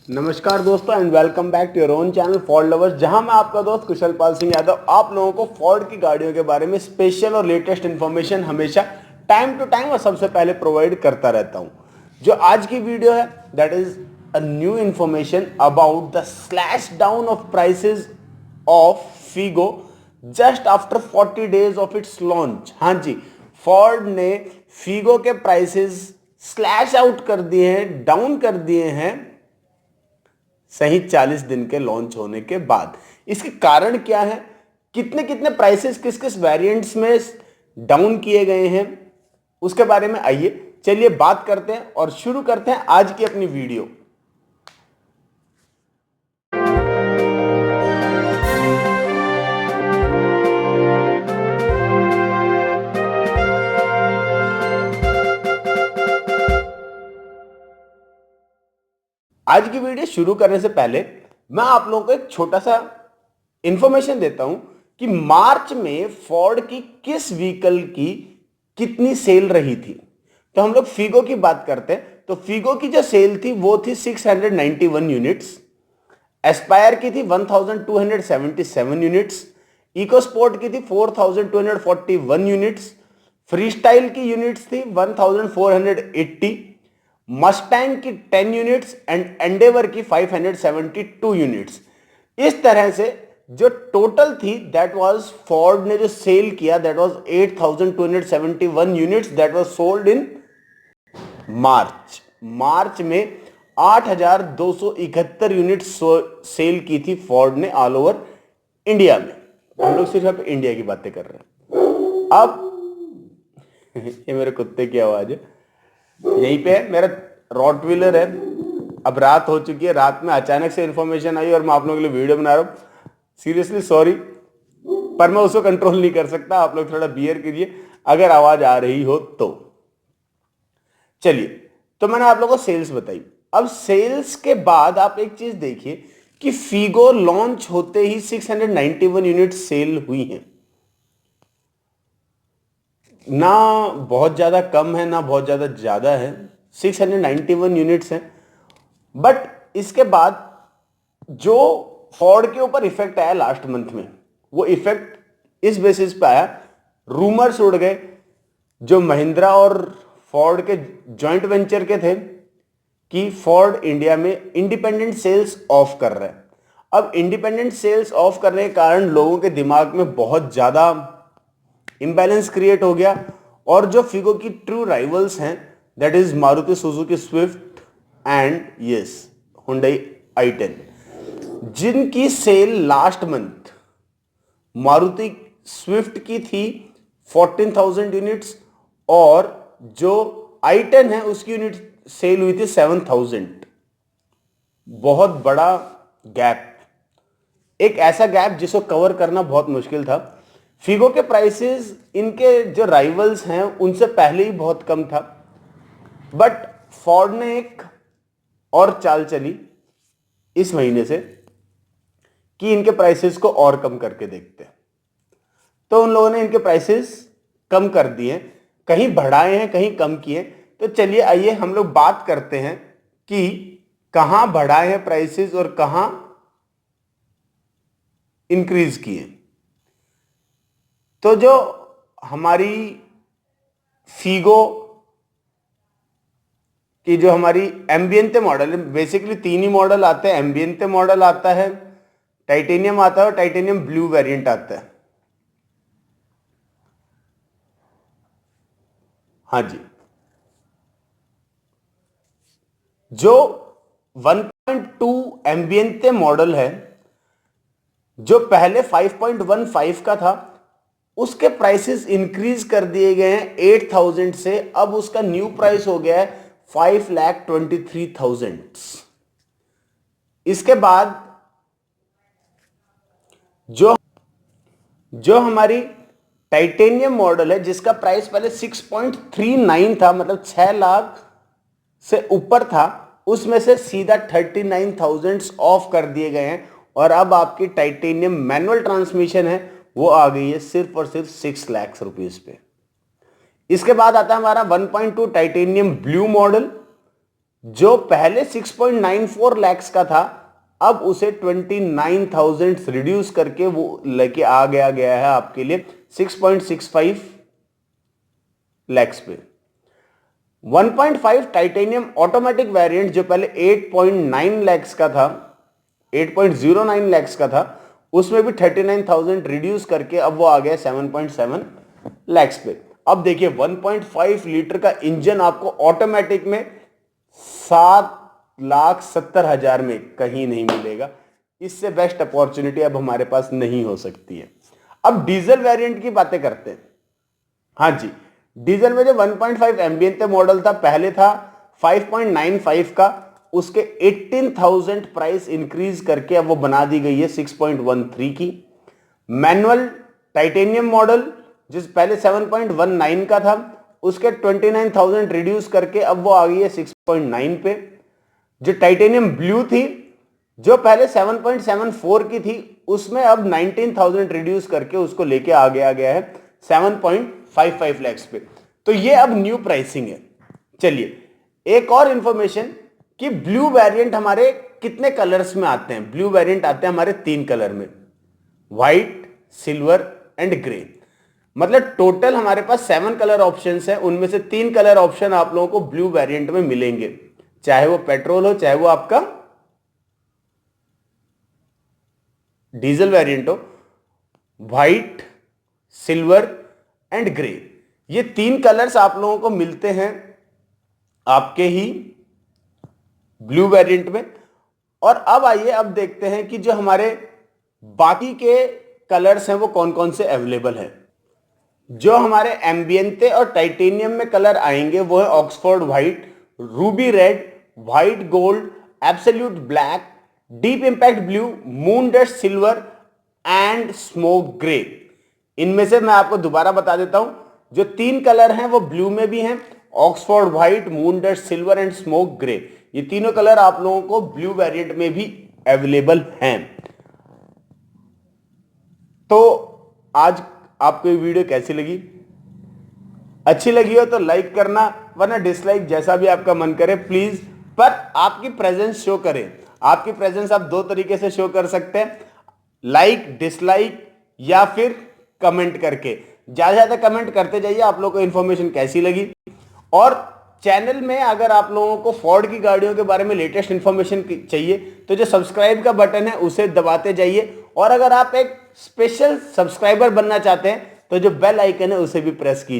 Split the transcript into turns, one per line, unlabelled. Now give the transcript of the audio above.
नमस्कार दोस्तों and welcome back to your own channel Ford lovers, जहां मैं आपका दोस्त कुशल पाल सिंह यादव आप लोगों को फोर्ड की गाड़ियों के बारे में स्पेशल और लेटेस्ट इन्फॉर्मेशन हमेशा टाइम टू टाइम और सबसे पहले प्रोवाइड करता रहता हूं। जो आज की वीडियो है that is a new information about the slash down of prices of Figo just after 40 days of its launch. हाँ जी, फोर्ड ने फीगो के प्राइसेस स्लैश आउट कर दिए हैं, डाउन कर दिए हैं सही 40 दिन के लॉन्च होने के बाद। इसके कारण क्या है, कितने कितने प्राइसेस किस किस वेरिएंट्स में डाउन किए गए हैं, उसके बारे में आइए चलिए बात करते हैं और शुरू करते हैं आज की अपनी वीडियो। आज की वीडियो शुरू करने से पहले मैं आप लोगों को एक छोटा सा इंफॉर्मेशन देता हूं कि मार्च में फोर्ड की किस व्हीकल की कितनी सेल रही थी। तो हम लोग फीगो की बात करते हैं तो फीगो की जो सेल थी वो थी 691 यूनिट्स, एस्पायर की थी 1277 यूनिट्स, इकोस्पोर्ट की थी 4241 यूनिट्स, फ्रीस्टाइल की यूनिट्स थी 1480, मस्टैंग की 10 यूनिट्स एंड एंडेवर की 572 यूनिट्स। इस तरह से जो टोटल थी दैट वाज फोर्ड ने जो सेल किया that was 8271 units that was sold in March में 8271 यूनिट्स सेल की थी फोर्ड ने ऑल ओवर इंडिया में। हम लोग सिर्फ इंडिया की बातें कर रहे हैं। अब ये मेरे कुत्ते की आवाज है, यहीं पे मेरा रॉटविलर है। अब रात हो चुकी है, रात में अचानक से इंफॉर्मेशन आई और मैं आप लोगों के लिए वीडियो बना रहा हूं। सीरियसली सॉरी, पर मैं उसको कंट्रोल नहीं कर सकता। आप लोग थोड़ा बियर कीजिए अगर आवाज आ रही हो तो। चलिए, तो मैंने आप लोगों को सेल्स बताई। अब सेल्स के बाद आप एक चीज देखिए कि फीगो लॉन्च होते ही 691 यूनिट सेल हुई हैं। ना बहुत ज्यादा कम है ना बहुत ज्यादा है, 691 यूनिट्स हैं। बट इसके बाद जो फोर्ड के ऊपर इफेक्ट आया लास्ट मंथ में, वो इफेक्ट इस बेसिस पे आया, रूमर्स उड़ गए जो महिंद्रा और फोर्ड के जॉइंट वेंचर के थे कि फोर्ड इंडिया में इंडिपेंडेंट सेल्स ऑफ कर रहा है। अब इंडिपेंडेंट सेल्स ऑफ करने के कारण लोगों के दिमाग में बहुत ज्यादा इंबैलेंस क्रिएट हो गया और जो फिगो की ट्रू राइवल्स हैं that is Maruti Suzuki Swift and yes Hyundai i10, जिनकी sale last month Maruti Swift की थी 14,000 यूनिट्स और जो i10 है उसकी यूनिट सेल हुई थी 7,000। बहुत बड़ा गैप, एक ऐसा गैप जिसको कवर करना बहुत मुश्किल था। फिगो के प्राइसेस इनके जो राइवल्स हैं उनसे पहले ही बहुत कम था, बट फोर्ड ने एक और चाल चली इस महीने से कि इनके प्राइसेस को और कम करके देखते हैं। तो उन लोगों ने इनके प्राइसेस कम कर दिए, कहीं बढ़ाए हैं कहीं कम किए। तो चलिए आइए हम लोग बात करते हैं कि कहां बढ़ाए हैं प्राइसेस और कहां इंक्रीज किए। तो जो हमारी फीगो कि जो हमारी एम्बियंते मॉडल है, बेसिकली तीन ही मॉडल आते हैं। एम्बियंते मॉडल आता है, टाइटेनियम आता है और टाइटेनियम ब्लू वेरिएंट आता है। हाँ जी, जो 1.2 एम्बियंते मॉडल है जो पहले 5.15 का था उसके प्राइसेस इंक्रीज कर दिए गए हैं 8,000 से। अब उसका न्यू प्राइस हो गया है 5,23,000। इसके बाद जो हमारी टाइटेनियम मॉडल है जिसका प्राइस पहले 6.39 था, मतलब 6 लाख से ऊपर था, उसमें से सीधा 39,000 ऑफ कर दिए गए हैं और अब आपकी टाइटेनियम मैनुअल ट्रांसमिशन है वो आ गई है सिर्फ और सिर्फ 6 लाख रुपीस पे। इसके बाद आता है हमारा 1.2 टाइटेनियम ब्लू मॉडल जो पहले 6.94 lakhs का था, अब उसे 29,000 रिड्यूस करके वो लेके आ गया है आपके लिए 6.65 lakhs पे। 1.5 टाइटेनियम ऑटोमेटिक वेरिएंट जो पहले 8.9 lakhs का था, 8.09 lakhs का था, उसमें भी 39,000 रिड्यूस करके अब वो आ गया 7.7 lakhs पे। अब देखिए 1.5 लीटर का इंजन आपको ऑटोमेटिक में 7,70,000 में कहीं नहीं मिलेगा। इससे बेस्ट अपॉर्चुनिटी अब हमारे पास नहीं हो सकती है। अब डीजल वेरिएंट की बातें करते हैं। हाँ जी, डीजल में जो 1.5 एम्बिएंटे मॉडल था, पहले था 5.95 का, उसके 18,000 प्राइस इंक्रीज करके अब वो बना दी गई है 6.13 की। मैनुअल टाइटेनियम मॉडल जिस पहले 7.19 का था, उसके 29,000 रिड्यूस करके अब वो आ गई है 6.9 पे। जो टाइटेनियम ब्लू थी, जो पहले 7.74 की थी, उसमें अब 19,000 रिड्यूस करके उसको लेके आ गया है 7.55 lakhs पे। तो ये अब न्यू प्राइसिंग है। चलिए एक और इंफॉर्मेशन कि ब्लू वेरिएंट हमारे कितने कलर्स में आते हैं। ब्लू वेरिएंट आते हैं हमारे 3 कलर में, व्हाइट, सिल्वर एंड ग्रे। मतलब टोटल हमारे पास 7 कलर ऑप्शंस हैं, उनमें से 3 कलर ऑप्शन आप लोगों को ब्लू वेरिएंट में मिलेंगे, चाहे वो पेट्रोल हो, चाहे वो आपका डीजल वेरिएंट हो। व्हाइट, सिल्वर एंड ग्रे, ये 3 कलर्स आप लोगों को मिलते हैं आपके ही ब्लू वेरिएंट में। और अब आइए अब देखते हैं कि जो हमारे बाकी के कलर्स हैं वो कौन कौन से अवेलेबल हैं। जो हमारे एम्बिएंटे और टाइटेनियम में कलर आएंगे वो है Oxford white, Ruby red, white gold, absolute black, deep impact blue, moon dust silver and smoke grey. इनमें से मैं आपको दोबारा बता देता हूं, जो 3 कलर हैं वो ब्लू में भी हैं, Oxford white, moon dust silver and smoke grey. ये तीनों कलर आप लोगों को ब्लू वेरिएंट में भी अवेलेबल हैं। तो आज आपको ये वीडियो कैसी लगी? अच्छी लगी हो तो लाइक करना, वरना डिसलाइक, जैसा भी आपका मन करे प्लीज। पर आपकी प्रेजेंस शो करें। आपकी प्रेजेंस आप 2 तरीके से शो कर सकते हैं, लाइक, डिसलाइक या फिर कमेंट करके। ज्यादा से ज्यादा कमेंट करते जाइए आप लोगों को इंफॉर्मेशन कैसी लगी। और चैनल में अगर आप लोगों को फोर्ड की गाड़ियों के बारे में लेटेस्ट इंफॉर्मेशन चाहिए तो जो सब्सक्राइब का बटन है उसे दबाते जाइए। और अगर आप एक स्पेशल सब्सक्राइबर बनना चाहते हैं तो जो बेल आइकन है उसे भी प्रेस कीजिए।